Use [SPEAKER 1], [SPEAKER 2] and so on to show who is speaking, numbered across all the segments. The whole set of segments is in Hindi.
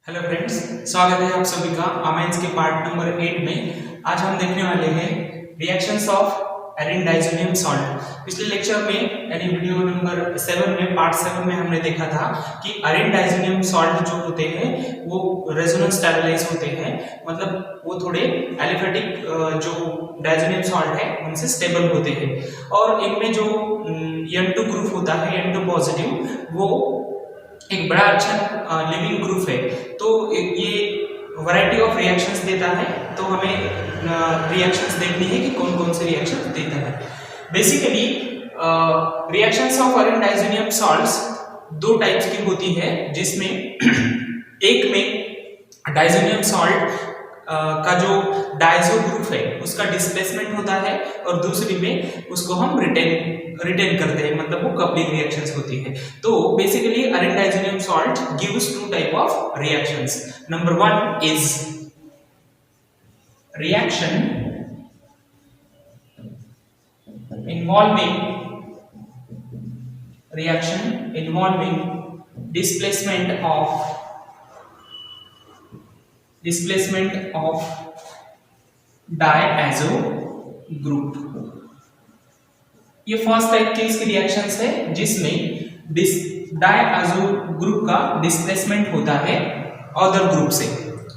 [SPEAKER 1] हेलो फ्रेंड्स, स्वागत है आप सभी का अमाइंस के पार्ट नंबर 8 में। आज हम देखने वाले हैं reactions of arene diazonium salt. पिछले लेक्चर में यानी वीडियो नंबर 7 में पार्ट 7 में हमने देखा था कि एरिन डाइज़ोनियम सॉल्ट जो होते हैं वो रेजोनेंस स्टेबलाइज होते हैं, मतलब वो थोड़े एलिफेटिक जो डाइज़ोनियम सॉल्ट है उनसे स्टेबल होते हैं। और इनमें जो N2 ग्रुप होता है, N2 पॉजिटिव, वो एक बड़ा अच्छा लिविंग ग्रुप है। तो ये वैरायटी ऑफ रिएक्शंस देता है, तो हमें रिएक्शंस देखनी है कि कौन कौन से रिएक्शंस देता है। Basically reactions of arene diazonium salts दो टाइप्स की होती है, जिसमें एक में डाइज़ोनियम सॉल्ट का जो डायजो ग्रुप है उसका डिस्प्लेसमेंट होता है, और दूसरी में उसको हम रिटेन करते हैं, मतलब वो कपलिंग रिएक्शंस होती है। तो basically arene diazonium salt gives two type of reactions. Number 1 is reaction involving displacement of diazo group। ये फर्स्ट टाइप की इसकी रिएक्शंस है जिसमें डायज़ो ग्रुप का डिस्प्लेसमेंट होता है अदर ग्रुप से।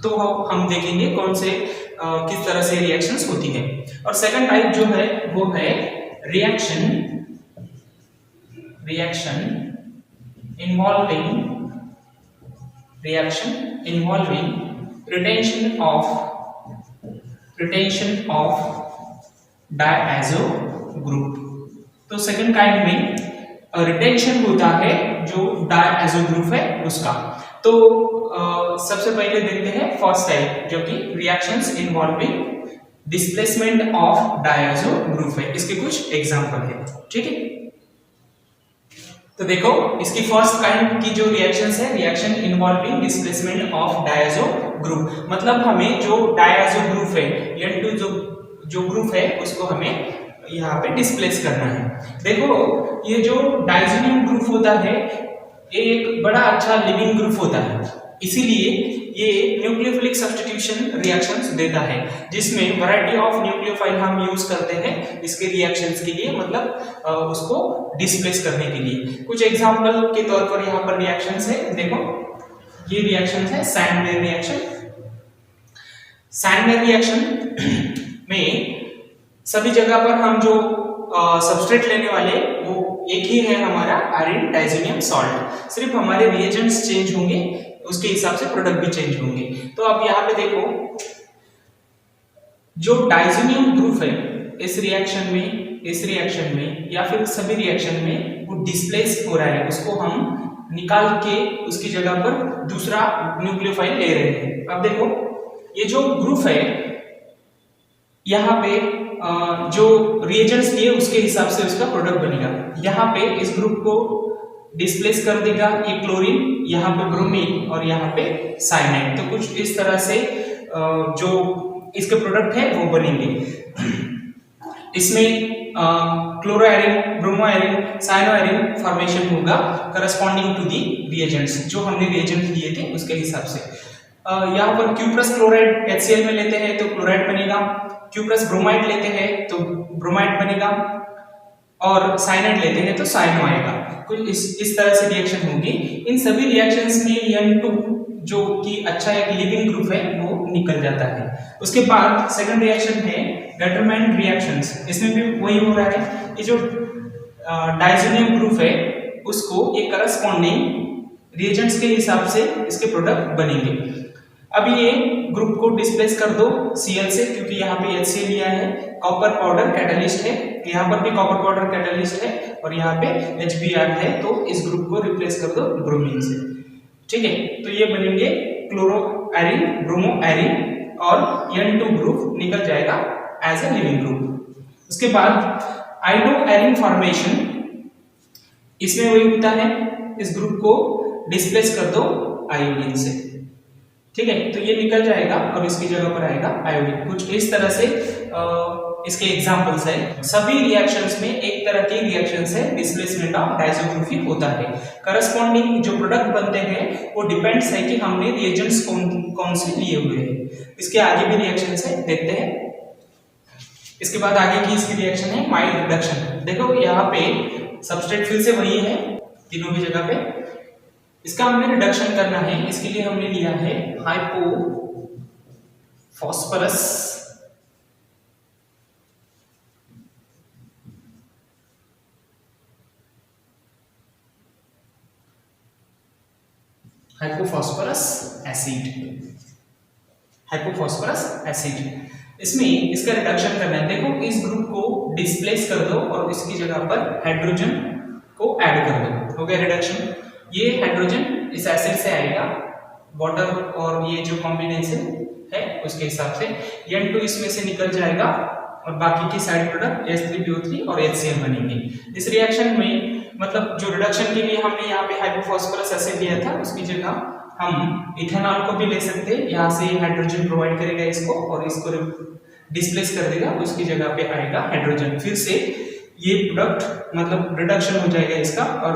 [SPEAKER 1] तो हम देखेंगे कौन से किस तरह से रिएक्शंस होती है। और सेकंड टाइप जो है वो है reaction involving retention of diazo group. तो सेकंड काइंड में रिटेंशन होता है जो डायज़ो ग्रुप है उसका। तो सबसे पहले देखते हैं फर्स्ट टाइप, जो कि reactions involving displacement of diazo group है। इसके कुछ एग्जांपल है, ठीक है। तो देखो, इसकी फर्स्ट काइंड की जो रिएक्शंस है, reaction involving displacement of diazo group, मतलब हमें जो डायज़ो ग्रुप है N2 जो ग्रुप है उसको हमें यहाँ पे डिस्प्लेस करना है। देखो, ये जो डाइज़ोनियम ग्रुप होता है ये एक बड़ा अच्छा लिविंग ग्रुप होता है, इसीलिए ये न्यूक्लियोफिलिक सब्स्टिट्यूशन रिएक्शंस देता है, जिसमें वैरायटी ऑफ न्यूक्लियोफाइल हम यूज करते हैं इसके रिएक्शंस के लिए, मतलब उसको डिस्प्लेस करने के लिए। कुछ एग्जांपल के तौर पर यहाँ पर रिएक्शंस है। देखो, ये रिएक्शंस है सैंडवेयर रिएक्शन। सैंडवेयर रिएक्शन में सभी जगह पर हम जो सबस्ट्रेट लेने वाले वो एक ही है, हमारा एरिन डाइज़ोनियम सॉल्ट। सिर्फ हमारे रिएजेंट्स चेंज होंगे, उसके हिसाब से प्रोडक्ट भी चेंज होंगे। तो अब यहाँ पे देखो, जो डाइज़ोनियम ग्रुप है इस रिएक्शन में या फिर सभी रिएक्शन में वो डिस्प्लेस हो रहा है, उसको हम निकाल के उसकी जगह पर दूसरा न्यूक्लियोफाइल ले रहे हैं। अब देखो, ये जो ग्रुप है यहाँ पे जो रिएजेंट्स लिए उसके हिसाब से उसका प्रोडक्ट बनेगा। यहाँ पे इस ग्रुप को डिस्प्लेस कर देगा ये क्लोरीन, यहाँ पे ब्रोमीन और यहाँ पे साइनाइड। तो कुछ इस तरह से जो इसके प्रोडक्ट है वो बनेंगे। इसमें क्लोरोएरिन, ब्रोमोएरिन, साइनोएरिन फॉर्मेशन होगा करस्पॉन्डिंग टू दी रिएजेंट्स, जो हमने रिएजेंट लिए थे उसके हिसाब से। यहाँ पर क्यूप्रस क्लोराइड HCl में लेते हैं तो क्लोराइड बनेगा, क्यूप्रस ब्रोमाइड लेते हैं तो ब्रोमाइड बनेगा, और साइनाइड लेते हैं तो साइनो आएगा। कुछ इस तरह से रिएक्शन होगी। इन सभी रिएक्शंस में N2 जो कि अच्छा एक लिविंग ग्रुप है वो निकल जाता है। उसके बाद सेकंड रिएक्शन है डेटरमाइन रिएक्शंस। इसमें भी वही हो रहा है, ये जो डाइज़ोनियम ग्रुप है उसको ये करस्पॉन्डिंग रिएजेंट्स के हिसाब से इसके प्रोडक्ट बनेंगे। अब ये ग्रुप को डिस्प्लेस कर दो Cl से, क्योंकि यहाँ पे HCl लिया है। कॉपर पाउडर कैटलिस्ट है, यहाँ पर भी कॉपर पाउडर कैटलिस्ट है, और यहाँ पे HBr है, तो इस ग्रुप को रिप्लेस कर दो ब्रोमीन से, ठीक है। तो ये बनेंगे क्लोरोएरिन, ब्रोमोएरिन, और N2 ग्रुप निकल जाएगा एज ए लिविंग ग्रुप। उसके बाद आयोडोएरिन फॉर्मेशन, इसमें वही होता है, इस ग्रुप को डिस्प्लेस कर दो आयोडीन से, ठीक है। तो ये निकल जाएगा और इसकी जगह पर आएगा आयोडीन। कुछ इस तरह से इसके एग्जांपल्स है। सभी रिएक्शंस में एक तरह के रिएक्शंस है डिस्प्लेसमेंट ऑफ डायज़ोग्राफी होता है। करस्पॉन्डिंग जो प्रोडक्ट बनते हैं वो डिपेंड्स है कि हमने रिएजेंट्स कौन से लिए हुए हैं। इसके आगे भी रिएक्शंस है, देखते हैं। इसके बाद आगे की इसकी रिएक्शन है माइल्ड रिडक्शन। देखो यहाँ पे सबस्ट्रेट फिर से वही है तीनों भी जगह पे। इसका हमें रिडक्शन करना है, इसके लिए हमने लिया है हाइपोफॉस्फोरस हाइपोफॉस्फोरस एसिड। इसमें इसका रिडक्शन करना है। देखो इस ग्रुप को डिस्प्लेस कर दो और इसकी जगह पर हाइड्रोजन को ऐड कर दो, हो गया रिडक्शन। ये हाइड्रोजन इस एसिड से आएगा, वाटर और ये जो कॉम्बिनेशन है उसके हिसाब से N2 इसमें से निकल जाएगा और बाकी की साइड प्रोडक्ट H3PO3 और HCl बनेंगे। इस रिएक्शन में मतलब जो रिडक्शन के लिए हमने यहाँ पे हाइपोफॉस्फोरस एसिड लिया था उसकी जगह हम इथेनॉल को भी ले सकते हैं। यहाँ से हाइड्रोजन प्रोवाइड करेगा इसको और इसको डिस्प्लेस कर देगा, उसकी जगह पे आएगा हाइड्रोजन। फिर से ये प्रोडक्ट मतलब रिडक्शन हो जाएगा इसका और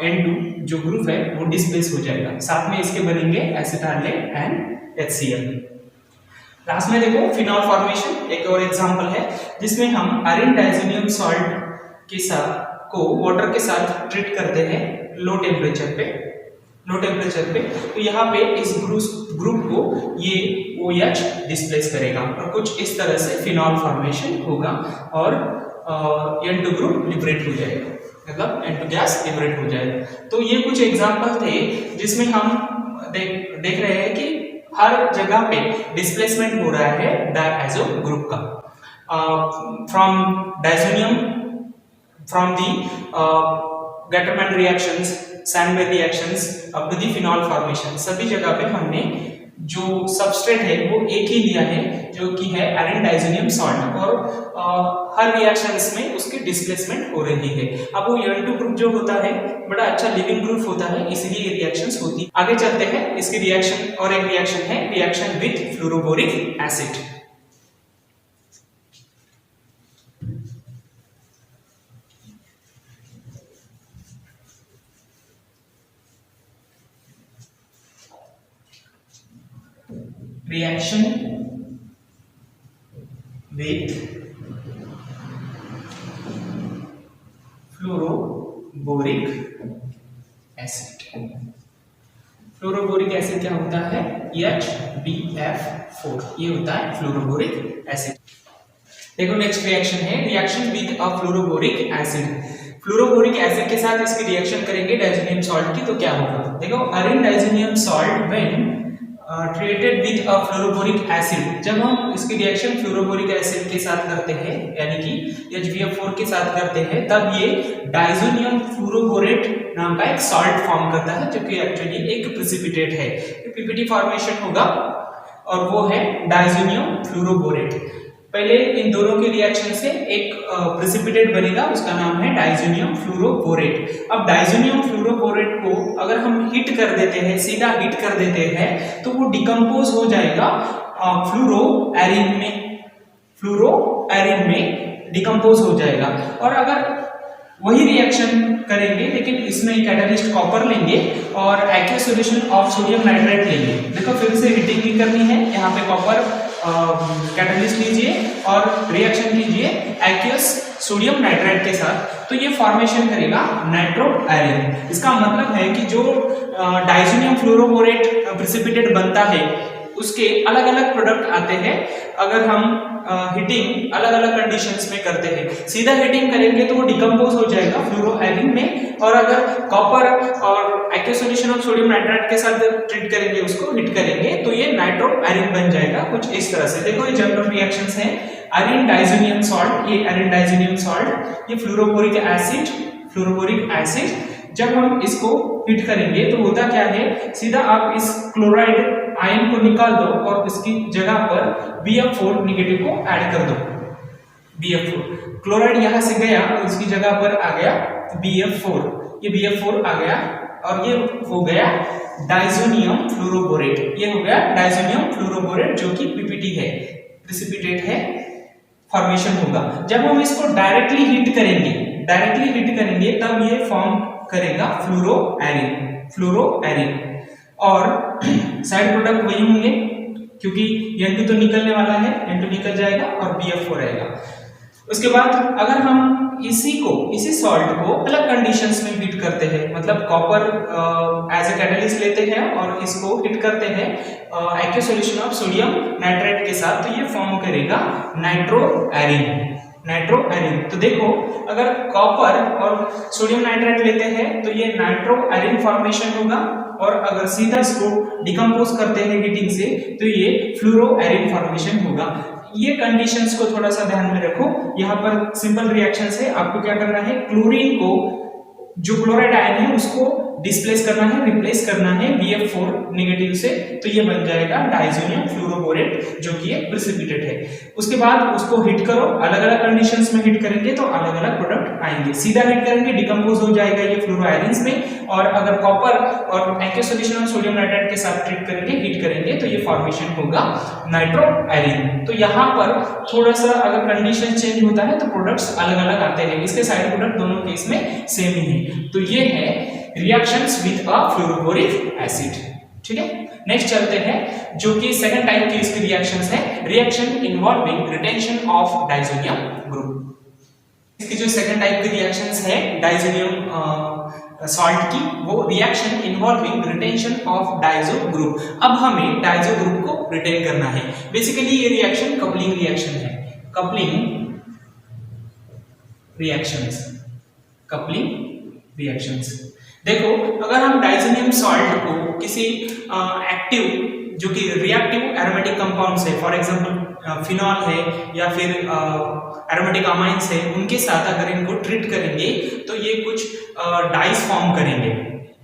[SPEAKER 1] N2 जो ग्रुप है वो डिस्प्लेस हो जाएगा। साथ में इसके बनेंगे एसिटाइलेट एंड HCl। लास्ट में देखो फिनॉल फॉर्मेशन एक और एग्जांपल है जिसमें हम आयरन डाइज़ोनियम सॉल्ट के साथ को वाटर के साथ ट्रीट करते हैं लो टेम्परेचर पे। तो यहाँ पे इस ग्रुप को ये OH डिस्प्लेस करेगा और कुछ इस तरह से फिनॉल फॉर्मेशन होगा और N2 ग्रुप लिबरेट हो जाएगा, मतलब N2 गैस लिबरेट हो जाएगा। तो ये कुछ एग्जांपल थे जिसमें हम देख रहे हैं कि हर जगह पे डिस्प्लेसमेंट हो रहा है डायज़ो ग्रुप का from diazonium from the Gattermann reactions, Sandmeyer reactions up to the phenol formation. सभी जगह पे हमने जो सबस्ट्रेट है वो एक ही लिया है जो कि है आयरन डाइज़ोनियम सॉल्ट और हर रिएक्शंस में उसकी डिस्प्लेसमेंट हो रही है। अब वो N2 ग्रुप जो होता है बड़ा अच्छा लिविंग ग्रुप होता है, इसलिए ये रिएक्शंस होती है। आगे चलते हैं इसकी रिएक्शन और एक रिएक्शन है reaction with fluoroboric acid. Reaction with fluoroboric acid. Fluoroboric acid क्या होता है? HBF4 ये होता है फ्लोरोबोरिक एसिड। देखो नेक्स्ट रिएक्शन है reaction with a fluoroboric acid. Fluoroboric acid के साथ इसकी रिएक्शन करेंगे डाइज़ोनियम सॉल्ट की, तो क्या होगा? देखो arene diazonium salt when treated with a fluoroboric acid, जब हम इसकी रिएक्शन फ्लोरोबोरिक एसिड के साथ करते हैं यानी कि HBF4 के साथ करते हैं तब ये डाइज़ोनियम फ्लोरोबोरेट नाम का एक सॉल्ट फॉर्म करता है जो कि एक्चुअली एक प्रेसिपिटेट है। PPT फॉर्मेशन होगा और वो है डाइज़ोनियम फ्लोरोबोरेट। पहले इन दोनों के रिएक्शन से एक प्रेसिपिटेट बनेगा, उसका नाम है डाइज़ोनियम फ्लोरोबोरेट। अब डाइज़ोनियम फ्लोरोबोरेट को अगर हम हीट कर देते हैं, सीधा हीट कर देते हैं तो वो डिकम्पोज हो जाएगा फ्लोरोएरिन में डिकम्पोज हो जाएगा। और अगर वही रिएक्शन करेंगे लेकिन इसमें कैटलिस्ट कॉपर लेंगे और aqueous solution of sodium nitrate लेंगे। देखो फिर से हीटिंग भी करनी है, यहाँ पे कॉपर कैटलिस्ट लीजिए और रिएक्शन कीजिए एक्वस सोडियम नाइट्रेट के साथ, तो ये फॉर्मेशन करेगा नाइट्रो आयरन। इसका मतलब है कि जो डाइज़ोनियम फ्लोरोबोरेट प्रेसिपिटेट बनता है उसके अलग अलग प्रोडक्ट आते हैं अगर हम हीटिंग अलग अलग कंडीशंस में करते हैं। सीधा हीटिंग करेंगे तो वो डिकम्पोज हो जाएगा फ्लोरोएरिन में, और अगर कॉपर और aqueous solution of sodium nitrate के साथ ट्रीट करेंगे, उसको हीट करेंगे तो ये नाइट्रो आयरन बन जाएगा कुछ इस तरह से। देखो ये जनरल रिएक्शंस हैं। आयरन डाइज़ोनियम सॉल्ट, ये आयरन डाइज़ोनियम सॉल्ट, ये फ्लोरोबोरिक एसिड जब हम इसको हीट करेंगे तो होता क्या है, सीधा आप इस क्लोराइड आयन को निकाल दो और इसकी जगह पर BF4 नेगेटिव को ऐड कर दो। BF4 क्लोराइड यहां से गया और इसकी जगह पर आ गया BF4, ये BF4 आ गया और ये हो गया डाइज़ोनियम फ्लोरोबोरेट। ये हो गया डाइज़ोनियम फ्लोरोबोरेट जो कि PPT है, प्रेसिपिटेट है फॉर्मेशन होगा। जब हम इसको डायरेक्टली हीट करेंगे तब ये फॉर्म करेगा फ्लोरोएरिन और साइड प्रोडक्ट वही होंगे क्योंकि N2 तो निकलने वाला है, N2 निकल जाएगा और BF4 रहेगा। उसके बाद अगर हम इसी सॉल्ट को अलग कंडीशंस में हीट करते हैं, मतलब कॉपर एज ए कैटलिस्ट लेते हैं और इसको हीट करते हैं aqueous solution of sodium nitrate के साथ, तो ये फॉर्म करेगा नाइट्रोएरिन। तो देखो अगर कॉपर और सोडियम नाइट्रेट लेते हैं तो ये नाइट्रोएरिन फॉर्मेशन होगा, और अगर सीधा इसको डिकम्पोज करते हैं हीटिंग से तो ये फ्लोरोएरिन फॉर्मेशन होगा। ये कंडीशंस को थोड़ा सा ध्यान में रखो। यहाँ पर सिंपल रिएक्शन है, आपको क्या करना है, क्लोरीन को जो क्लोराइड आयन है उसको डिस्प्लेस करना है, रिप्लेस करना है BF4 नेगेटिव से, तो ये बन जाएगा डाइज़ोनियम फ्लोरोबोरेट जो कि एक प्रेसिपिटेट है। उसके बाद उसको हीट करो, अलग अलग कंडीशंस में हीट करेंगे तो अलग अलग प्रोडक्ट आएंगे। सीधा हीट करेंगे डिकम्पोज हो जाएगा ये फ्लोरोआयरिन्स में, और अगर कॉपर और aqueous solution of sodium nitrate के साथ हीट करेंगे तो ये फॉर्मेशन होगा नाइट्रोएरिन। तो यहाँ पर थोड़ा सा अगर कंडीशन चेंज होता है तो प्रोडक्ट्स अलग अलग आते हैं, इसके साइड प्रोडक्ट दोनों केस में सेम ही है। तो ये है reactions with a fluoroboric acid. ठीक है, नेक्स्ट चलते हैं जो कि सेकंड टाइप की इसकी रिएक्शंस है, reaction involving retention of diazonium group. इसकी जो सेकंड टाइप की रिएक्शंस है डाइज़ोनियम सॉल्ट की, वो reaction involving retention of diazo group. अब हमें डाइज़ो ग्रुप को रिटेन करना है। बेसिकली ये रिएक्शन कपलिंग रिएक्शन है, कपलिंग रिएक्शंस। देखो अगर हम डाइज़ोनियम सॉल्ट को किसी एक्टिव जो कि रिएक्टिव एरोमेटिक कंपाउंड्स है, फॉर एग्जांपल फिनॉल है या फिर एरोमेटिक अमाइंस है, उनके साथ अगर इनको ट्रीट करेंगे तो ये कुछ डाइस फॉर्म करेंगे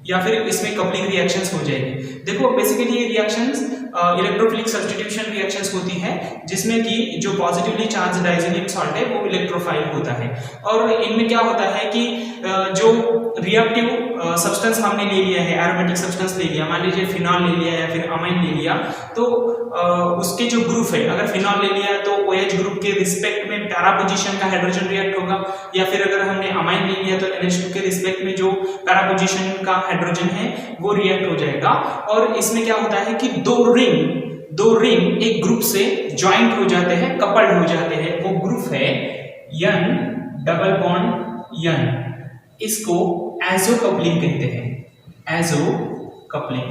[SPEAKER 1] या फिर इसमें कपलिंग रिएक्शंस हो जाएगी। देखो बेसिकली ये रिएक्शंस इलेक्ट्रोफिलिक सब्स्टिट्यूशन रिएक्शंस होती है जिसमें कि जो पॉजिटिवली चार्ज डाइज़ोनियम सॉल्ट है वो इलेक्ट्रोफाइल होता है, और इनमें क्या होता है कि जो रिएक्टिव सब्सटेंस हमने ले लिया है, एरोमेटिक सब्सटेंस ले लिया, मान लीजिए फिनॉल ले लिया या फिर अमाइन ले लिया, तो उसके जो ग्रुप है, अगर फिनॉल ले लिया तो OH ग्रुप के रिस्पेक्ट में पैरा पोजीशन का हाइड्रोजन रिएक्ट होगा, या फिर अगर हमने अमाइन ले लिया तो NH2 के रिस्पेक्ट में जो पैरा पोजीशन का हाइड्रोजन है वो रिएक्ट हो जाएगा। और इसमें क्या होता है कि दो रिंग एक ग्रुप से ज्वाइंट हो जाते हैं, कपल्ड हो जाते हैं, वो ग्रुप है N डबल बॉन्ड N। इसको एजो कपलिंग कहते हैं, एजो कपलिंग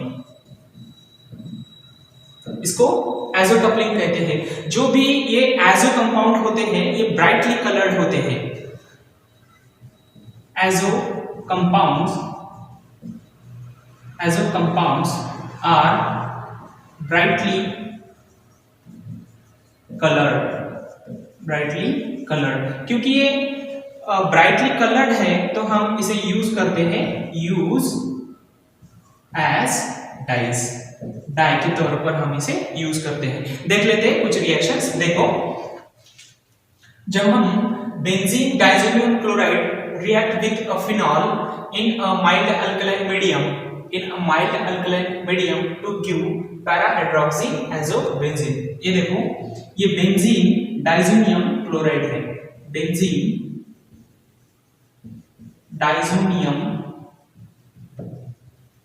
[SPEAKER 1] कहते हैं। जो भी ये एजो कंपाउंड होते हैं ये ब्राइटली कलर्ड होते हैं। Azo compounds are brightly coloured. क्योंकि ये ब्राइटली कलर्ड है तो हम इसे यूज करते हैं, यूज एज डाई के तौर पर हम इसे यूज करते हैं। देख लेते हैं कुछ रिएक्शंस। देखो जब हम benzene diazonium chloride react with a phenol in a mild alkaline medium to give para hydroxy azobenzene. ये देखो ये बेंजीन डाइज़ोनियम क्लोराइड है, बेंजीन डाइज़ोनियम,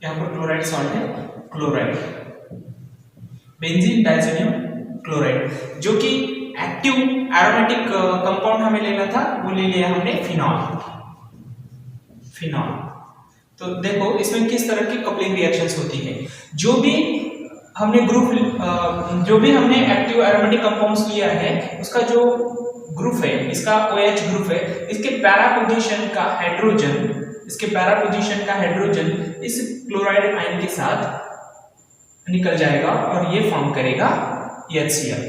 [SPEAKER 1] यहां पर क्लोराइड सॉल्ट है, क्लोराइड बेंजीन डाइज़ोनियम क्लोराइड, जो कि एक्टिव एरोमेटिक कंपाउंड हमें लेना था, वो ले लिया हमने फिनॉल। तो देखो इसमें किस तरह की कपलिंग रिएक्शंस होती है। जो भी हमने एक्टिव एरोमेटिक कंपाउंड्स लिया है उसका जो ग्रुप है, इसका OH ग्रुप है, इसके पैरा पोजीशन का हाइड्रोजन इस क्लोराइड आयन के साथ निकल जाएगा और ये फॉर्म करेगा HCl।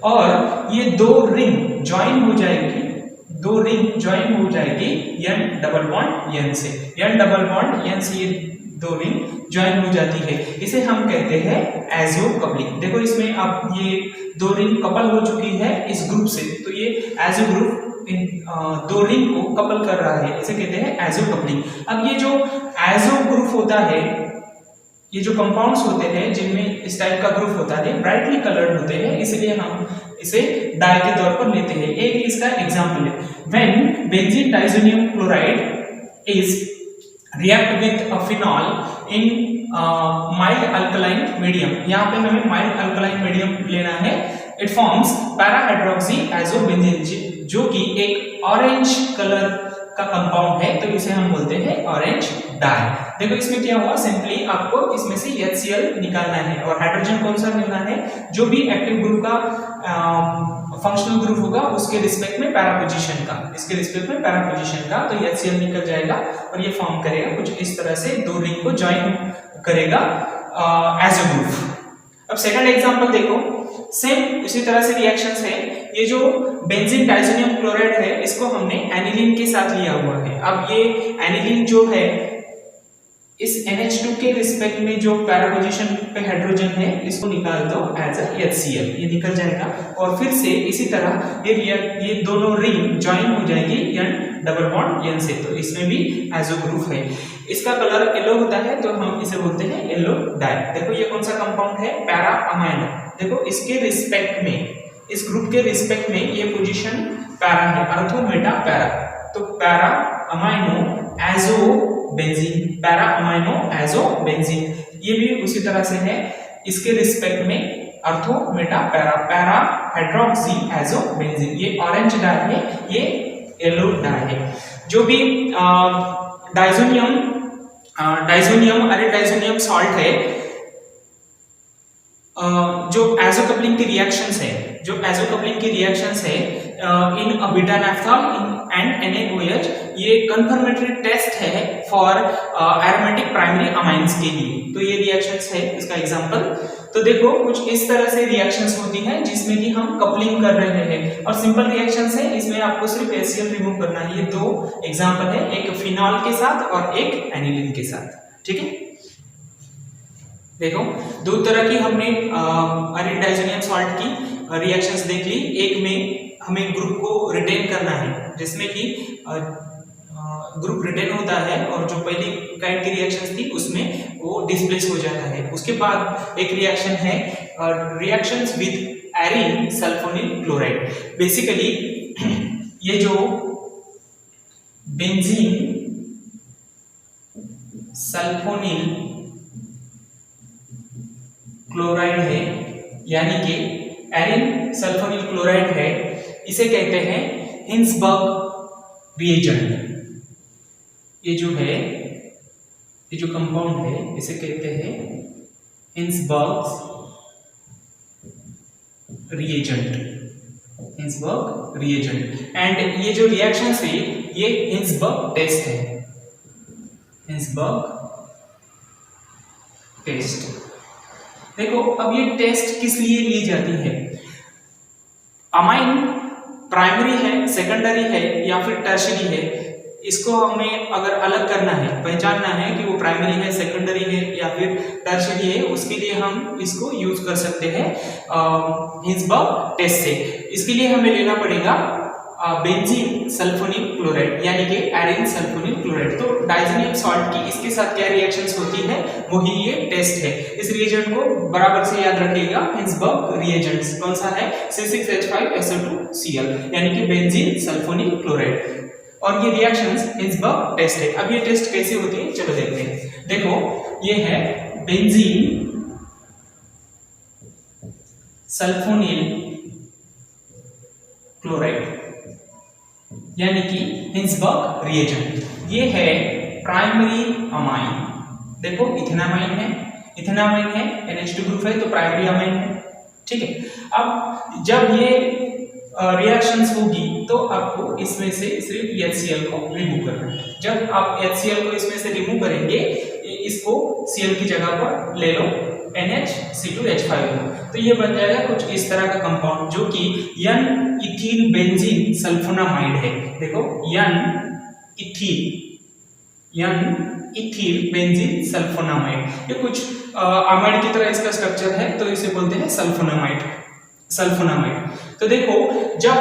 [SPEAKER 1] और ये दो रिंग ज्वाइन हो जाएगी N डबल बॉन्ड N से, ये दो रिंग ज्वाइन हो जाती है। इसे हम कहते हैं एजो कपलिंग। देखो इसमें अब ये दो रिंग कपल हो चुकी है इस ग्रुप से, तो ये एजो ग्रुप इन दो रिंग को कपल कर रहा है, इसे कहते हैं एजो कपलिंग। अब ये जो एजो ग्रुप होता है, ये जो कंपाउंड्स होते हैं जिनमें इस टाइप का ग्रुप होता है, ब्राइटली कलर्ड होते हैं, इसलिए हम इसे डाई के तौर पर लेते हैं। एक इसका एग्जांपल है, when benzene diazonium chloride is react with a phenol in mild alkaline medium, यहाँ पे हमें माइल्ड अल्कलाइन मीडियम लेना है। इट फॉर्म्स पैरा हाइड्रोक्सी आइसोबेंजीन, जो कि एक ऑरेंज कलर का कंपाउंड है, तो इसे हम बोलते हैं ऑरेंज डाई। देखो इसमें क्या हुआ, सिंपली आपको इसमें से HCl निकालना है और हाइड्रोजन कौन सा मिलना है, जो भी एक्टिव ग्रुप का फंक्शनल ग्रुप होगा उसके रिस्पेक्ट में पैरा पोजीशन का, इसके रिस्पेक्ट में पैरा पोजीशन का, तो HCl निकल जाएगा और ये फॉर्म करेगा कुछ इस तरह से, दो रिंग को ज्वाइन करेगा एज अ ग्रुप। अब सेकंड एग्जांपल देखो, सेम इसी तरह से रिएक्शंस है। ये जो बेंजीन डाइजोनियम क्लोराइड है, इसको हमने एनिलीन के साथ लिया हुआ है। अब ये एनिलीन जो है, इस NH2 के रिस्पेक्ट में जो पैरा पोजीशन पे हाइड्रोजन है, इसको निकाल दो एज अ HCl, ये निकल जाएगा और फिर से इसी तरह ये दोनों रिंग ज्वाइन हो जाएगी N डबल बॉन्ड N से, तो इसमें भी एजो ग्रुप है। इसका कलर येलो होता है, तो हम इसे बोलते हैं येलो डाई। देखो ये कौन सा कंपाउंड है, पैरा अमाइनो। देखो इसके रिस्पेक्ट में, इस ग्रुप के रिस्पेक्ट में ये पोजीशन पैरा है, अर्थो मेटा पैरा, तो para amino azo benzene, para amino azo benzene, ये भी उसी तरह से है, इसके रिस्पेक्ट में अर्थो Meta para, para hydroxy azo benzene. ये ऑरेंज डाई है, ये येलो डाई है। जो भी डाइजोनियम अरे डाइजोनियम सॉल्ट है, जो एजो कपलिंग की रिएक्शंस है, इन बीटा नैफ्थॉल एंड NaOH, ये कंफर्मेटरी टेस्ट है फॉर एरोमेटिक प्राइमरी अमाइंस के लिए, तो ये रिएक्शंस है इसका एग्जांपल। तो देखो कुछ इस तरह से रिएक्शंस होती हैं जिसमें कि हम कपलिंग कर रहे हैं, और सिंपल रिएक्शंस है, इसमें आपको सिर्फ HCl रिमूव करना है। ये दो एग्जांपल है, एक फिनॉल के साथ और एक एनिलीन के साथ, ठीक है। देखो दो तरह की हमने अरे डाइजोनियम सॉल्ट की रिएक्शंस देख ली। एक में हमें ग्रुप को रिटेन करना है, जिसमें कि ग्रुप रिटेन होता है और जो पहली काइंड की रिएक्शंस थी उसमें वो डिस्प्लेस हो जाता है। उसके बाद एक रिएक्शन है reactions with arene sulfonyl chloride. Basically ये जो बेंजीन सल्फोनिल क्लोराइड है, यानी कि एरिन सल्फोनिल क्लोराइड है, इसे कहते हैं हिंसबर्ग रिएजेंट। ये जो है, ये जो कंपाउंड है, इसे कहते हैं हिंसबर्ग रिएजेंट। एंड ये जो रिएक्शन है, ये हिंसबर्ग टेस्ट है, हिंसबर्ग टेस्ट। देखो अब ये टेस्ट किस लिए ली जाती है, अमाइन प्राइमरी है, सेकेंडरी है या फिर टर्शियरी है, इसको हमें अगर अलग करना है, पहचानना है कि वो प्राइमरी है, सेकेंडरी है या फिर टर्शियरी है, उसके लिए हम इसको यूज कर सकते हैं हिंसबर्ग टेस्ट से। इसके लिए हमें लेना पड़ेगा बेंजीन सल्फोनिल क्लोराइड, यानी कि एरिन सल्फोनिल क्लोराइड। तो डाइजोनियम सॉल्ट की इसके साथ क्या रिएक्शंस होती है, वही ये टेस्ट है। इस रिएजेंट को बराबर से याद रखिएगा, हिंसबर्ग रिएजेंट्स कौन सा है, C6H5SO2Cl, यानी कि बेंजीन सल्फोनिल क्लोराइड, और ये रिएक्शंस हिंसबर्ग टेस्ट है। अब ये टेस्ट कैसे होती है, चलो देखते हैं। देखो ये है बेंजीन सल्फोनिल क्लोराइड, यानी कि हिंसबर्ग रिएजेंट। ये है प्राइमरी अमाइन, देखो इथेनामाइन है, NH2 ग्रुप है, तो प्राइमरी अमाइन है, ठीक है। अब जब ये रिएक्शंस होगी तो आपको इसमें से सिर्फ HCl को रिमूव करना है। जब आप HCl को इसमें से रिमूव करेंगे, इसको Cl की जगह पर ले लो NH2H5, तो ये बन जाएगा कुछ इस तरह का कंपाउंड, जो कि N इथील बेंजीन सल्फोनामाइड है। देखो N इथील बेंजीन सल्फोनामाइड, ये कुछ अमाइड की तरह इसका स्ट्रक्चर है, तो इसे बोलते हैं सल्फोनामाइड। तो देखो जब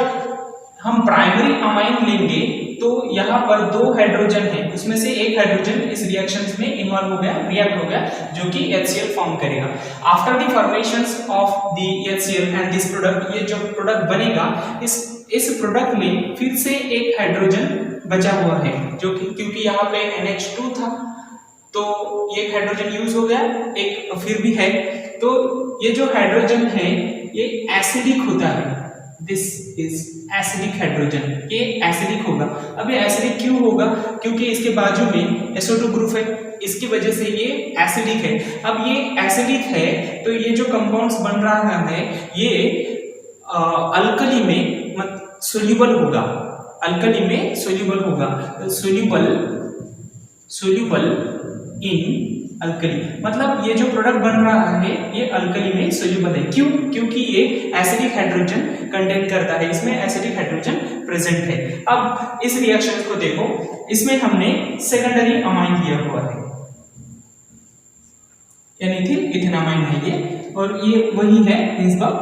[SPEAKER 1] हम प्राइमरी अमाइन लेंगे तो यहाँ पर दो हाइड्रोजन है, उसमें से एक हाइड्रोजन इस रिएक्शंस में इन्वॉल्व हो गया, रिएक्ट हो गया, जो कि HCl फॉर्म करेगा। After the formations of the HCl and this product, ये जो प्रोडक्ट बनेगा इस प्रोडक्ट में फिर से एक हाइड्रोजन बचा हुआ है, जो कि क्योंकि यहाँ पे NH2 था तो एक हाइड्रोजन यूज हो गया, एक फिर भी है, तो ये जो हाइड्रोजन है ये एसिडिक होता है। दिस इज एसिडिक हाइड्रोजन, ये एसिडिक होगा। अब ये एसिडिक क्यों होगा? क्योंकि इसके बाजू में SO2 ग्रुप है, इसकी वजह से ये एसिडिक है। अब ये एसिडिक है तो ये जो कंपाउंड्स बन रहा है ये अल्कली में सोल्यूबल होगा, अल्कली में सोल्यूबल होगा, सोल्यूबल इन अल्कली, मतलब ये जो प्रोडक्ट बन रहा है ये अल्कली में सोल्यूबल है। क्यों? क्योंकि ये एसिडिक हाइड्रोजन कंटेन करता है, इसमें एसिडिक हाइड्रोजन प्रेजेंट है। अब इस रिएक्शन को देखो, इसमें हमने सेकेंडरी अमाइन लिया हुआ है, यानी इथेनामाइन है ये, और ये वही है हिंसबर्ग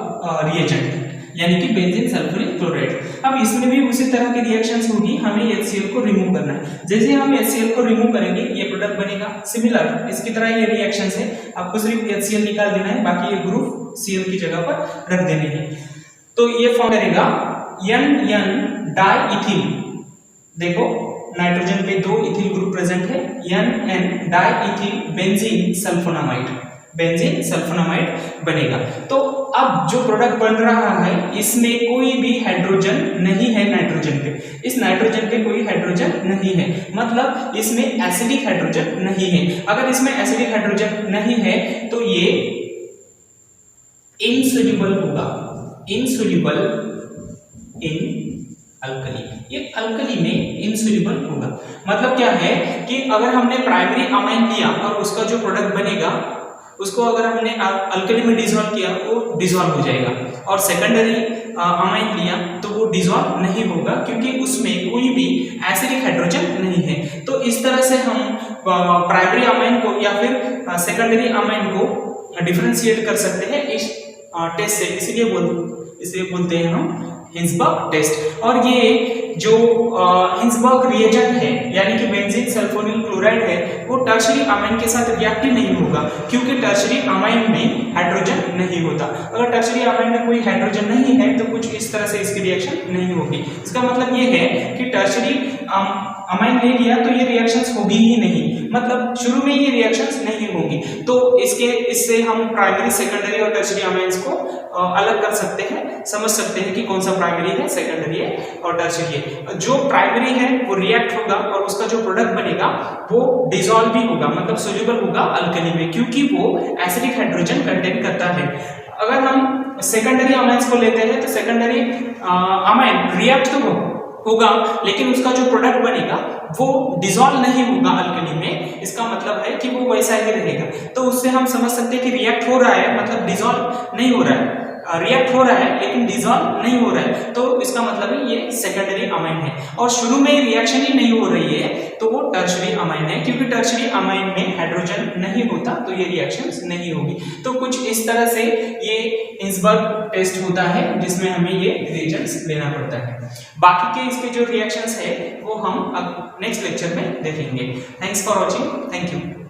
[SPEAKER 1] रिएजेंट, यानी कि बेंजीन सल्फ्यूरिक क्लोराइड। अब इसमें भी उसी तरह की रिएक्शंस होगी, हमें HCl को रिमूव करना है। जैसे हम HCl को रिमूव करेंगे ये प्रोडक्ट बनेगा, सिमिलर इसकी तरह ये रिएक्शंस है, आपको सिर्फ HCl निकाल देना है, बाकी ये ग्रुप Cl की जगह पर रख देने हैं। तो ये फॉर्म करेगा NN डाइइथिल, देखो नाइट्रोजन पे दो इथिल ग्रुप प्रेजेंट है, NN diethyl benzene sulphonamide, benzene sulphonamide बनेगा। तो अब जो प्रोडक्ट बन रहा है इसमें कोई भी हाइड्रोजन नहीं है नाइट्रोजन पे, इस नाइट्रोजन पे कोई हाइड्रोजन नहीं है, मतलब इसमें एसिडिक हाइड्रोजन नहीं है। अगर इसमें एसिडिक हाइड्रोजन नहीं है तो ये इनसोल्यूबल होगा, इनसोल्यूबल इन अल्कली, ये अल्कली में इनसोल्यूबल होगा। मतलब क्या है कि अगर हमने प्राइमरी अमाइन लिया और उसका जो प्रोडक्ट बनेगा उसको अगर हमने अल्कली में डिसॉल्व किया वो डिसॉल्व हो जाएगा, और सेकेंडरी अमाइन लिया तो वो डिसॉल्व नहीं होगा क्योंकि उसमें कोई भी एसिडिक हाइड्रोजन नहीं है। तो इस तरह से हम प्राइमरी अमाइन को या फिर सेकेंडरी अमाइन को डिफरेंशिएट कर सकते हैं इस टेस्ट से, इसलिए बोलते हैं हम हिंसबर्ग टेस्ट। और ये जो हिंसबर्ग रिएजेंट है यानी कि बेंजीन सल्फोनिल क्लोराइड है वो टर्शरी अमाइन के साथ रिएक्ट ही नहीं होगा, क्योंकि टर्शरी अमाइन में हाइड्रोजन नहीं होता। अगर टर्शरी अमाइन में कोई हाइड्रोजन नहीं है तो कुछ इस तरह से इसकी रिएक्शन नहीं होगी। इसका मतलब ये है कि टर्शरी अमाइन ले लिया तो ये रिएक्शंस होगी ही नहीं, मतलब शुरू में ये रिएक्शंस नहीं होंगी। तो इससे हम प्राइमरी, सेकेंडरी और टर्शरी अमाइंस को अलग कर सकते हैं, समझ सकते हैं कि कौन सा प्राइमरी है, सेकेंडरी है और टर्शरी है। जो प्राइमरी है वो रिएक्ट होगा और उसका जो प्रोडक्ट बनेगा वो डिसॉल्व भी होगा, मतलब सोल्यूबल होगा अल्कली में, क्योंकि वो एसिडिक हाइड्रोजन कंटेन करता है। अगर हम सेकेंडरी अमाइंस को लेते हैं तो सेकेंडरी अमाइन रिएक्ट तो होगा लेकिन उसका जो प्रोडक्ट बनेगा वो डिसॉल्व नहीं होगा अल्कली में, इसका मतलब है कि वो वैसा ही रहेगा। तो उससे हम समझ सकते हैं कि रिएक्ट हो रहा है, मतलब डिसॉल्व नहीं हो रहा है, रिएक्ट हो रहा है लेकिन डिसॉल्व नहीं हो रहा है, तो इसका मतलब है ये सेकेंडरी अमाइन है। और शुरू में रिएक्शन ही नहीं हो रही है तो वो टर्शरी अमाइन है, क्योंकि टर्शरी अमाइन में हाइड्रोजन नहीं होता तो ये रिएक्शंस नहीं होगी। तो कुछ इस तरह से ये हिंसबर्ग टेस्ट होता है जिसमें हमें ये रिएजेंट्स लेना पड़ता है। बाकी के इसके जो रिएक्शंस है वो हम अब नेक्स्ट लेक्चर में देखेंगे। Thanks for watching, thank you.